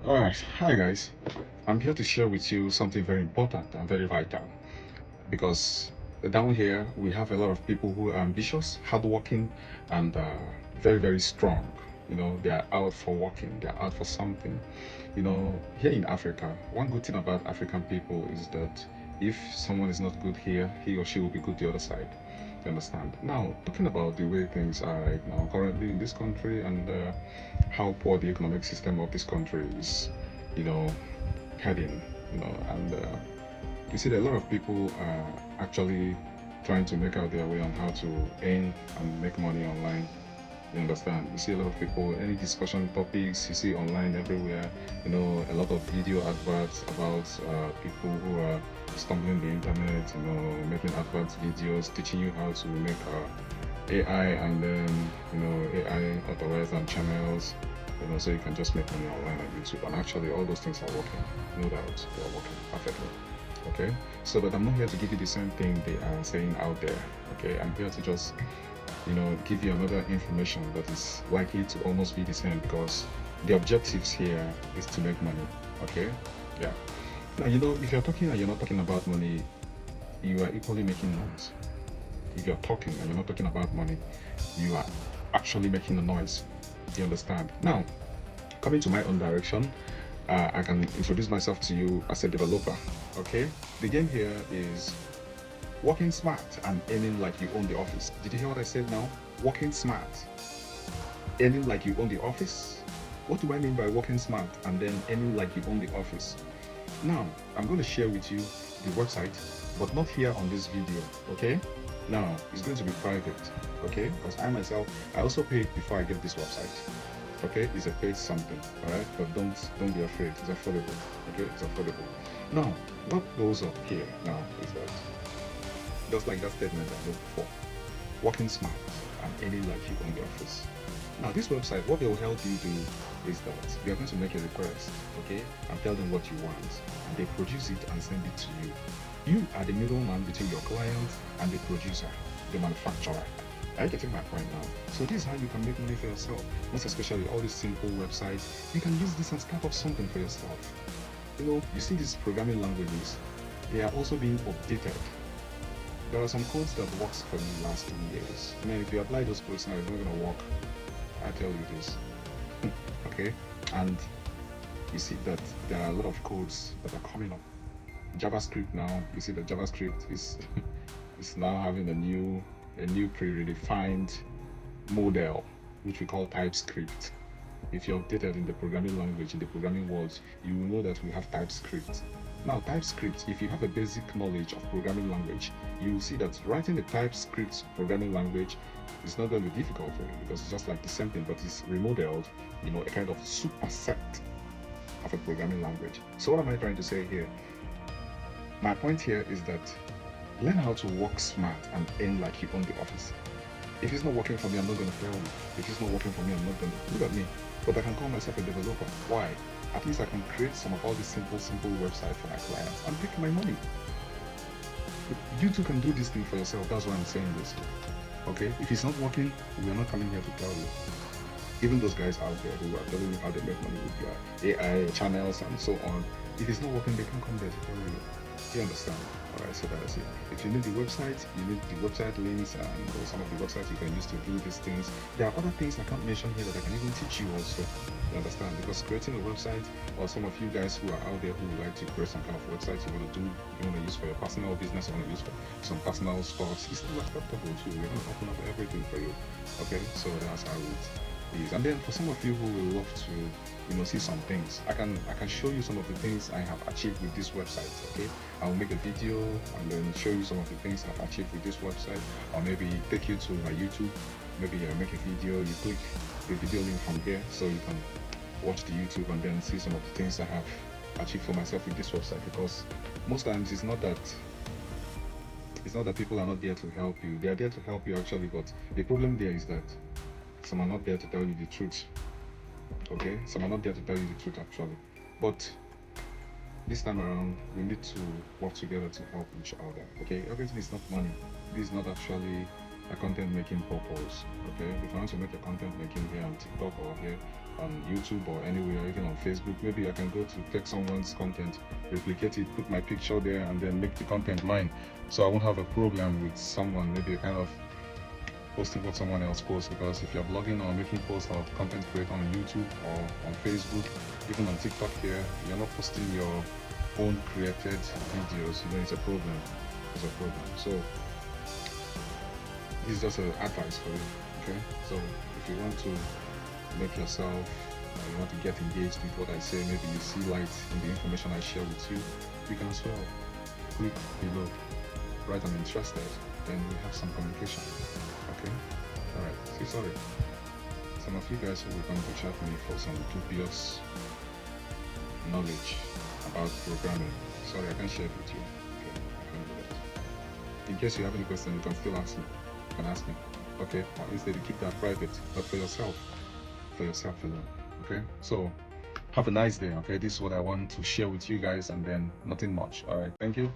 Alright, hi guys. I'm here to share with you something very important and very vital because down here we have a lot of people who are ambitious, hardworking, and very, very strong. They are out for working, they are out for something. Here in Africa, one good thing about African people is that if someone is not good here, he or she will be good the other side. You understand? Now, talking about the way things are right now, currently in this country, and how poor the economic system of this country is, you know, heading, and you see that a lot of people are actually trying to make out their way on how to earn and make money online. You understand? You see a lot of people, any discussion topics you see online everywhere, a lot of video adverts about people who are stumbling the internet, making adverts videos, teaching you how to make AI and then, AI authorized and channels, so you can just make money online on YouTube. And actually, all those things are working. No doubt, they are working perfectly. Okay? So, but I'm not here to give you the same thing they are saying out there. Okay? I'm here to just give you another information that is likely to almost be the same because the objectives here is to make money. Okay? Yeah. Now, if you're talking and you're not talking about money, you are equally making noise. If you're talking and you're not talking about money, you are actually making a noise. You understand? Now, coming to my own direction, I can introduce myself to you as a developer. Okay? The game here is working smart and earning like you own the office. Did you hear what I said now? Working smart, earning like you own the office. What do I mean by working smart and then earning like you own the office? Now, I'm going to share with you the website, but not here on this video, okay? Now, it's going to be private, okay? Because I myself, I also paid before I get this website, okay? It's a paid something, all right? But don't be afraid. It's affordable, okay? It's affordable. Now, what goes up here now is that just like that statement I made before, working smart and earning like you own the office. Now, this website, what they'll help you do is that you're going to make a request, okay, and tell them what you want, and they produce it and send it to you. You are the middleman between your client and the producer, the manufacturer. Are you getting my point now? So this is how you can make money for yourself. Most especially all these simple websites, you can use this and start up something for yourself. You see these programming languages, they are also being updated. There are some codes that works for me last 2 years. I mean, if you apply those codes now, it's not going to work. I tell you this. Okay? And you see that there are a lot of codes that are coming up. JavaScript now, you see that JavaScript is is now having a new pre-redefined model, which we call TypeScript. If you're updated in the programming language, in the programming world, you will know that we have TypeScript. Now, TypeScript, if you have a basic knowledge of programming language, you will see that writing a TypeScript programming language is not going to be difficult for you because it's just like the same thing, but it's remodeled, a kind of superset of a programming language. So what am I trying to say here? My point here is that learn how to work smart and earn like you own the office. If it's not working for me, I'm not going to fail you. If it's not working for me, I'm not going to. Look at me. But I can call myself a developer. Why? At least I can create some of all these simple websites for my clients and make my money. You too can do this thing for yourself. That's why I'm saying this. Okay? If it's not working, we are not coming here to tell you. Even those guys out there who are telling you how they make money with your AI channels and so on, if it's not working, they can come there to tell you. You understand? Alright, so that's it. If you need the website, you need the website links and some of the websites you can use to do these things. There are other things I can't mention here that I can even teach you also. You understand? Because creating a website, or some of you guys who are out there who would like to create some kind of website you want to use for your personal business, you want to use for some personal stocks, it's still acceptable too. We're going to open up everything for you. Okay, so that's how it is. And then for some of you who will love to see some things, I can show you some of the things I have achieved with this website. Okay, I'll make a video and then show you some of the things I've achieved with this website, or maybe take you to my YouTube. Maybe I make a video, you click the video link from here so you can watch the YouTube and then see some of the things I have achieved for myself with this website. Because most times it's not that people are not there to help you. They are there to help you actually, but the problem there is that some are not there to tell you the truth. Okay, some are not there to tell you the truth actually. But this time around, we need to work together to help each other. Okay, everything is not money. This is not actually a content making purpose. Okay, if you want to make a content making here on TikTok or here on YouTube or anywhere, even on Facebook. Maybe I can go to take someone's content, replicate it, put my picture there, and then make the content mine. So I won't have a problem with someone maybe kind of posting what someone else posts, because if you're blogging or making posts or content creator on YouTube or on Facebook, even on TikTok here, you're not posting your own created videos, it's a problem. It's a problem. So this is just an advice for you. Okay, so if you want to make yourself, you want to get engaged with what I say, maybe you see light in the information I share with you, you can as well click below, write I'm interested, then we have some communication. Okay, all right. See, sorry, some of you guys who were going to chat me for some dubious knowledge about programming, sorry, I can't share it with you. Okay, I can't do that. In case you have any question, you can still ask me. You can ask me. Okay, or instead you keep that private, but for yourself alone. Okay, so have a nice day. Okay, this is what I want to share with you guys, and then nothing much. All right, thank you.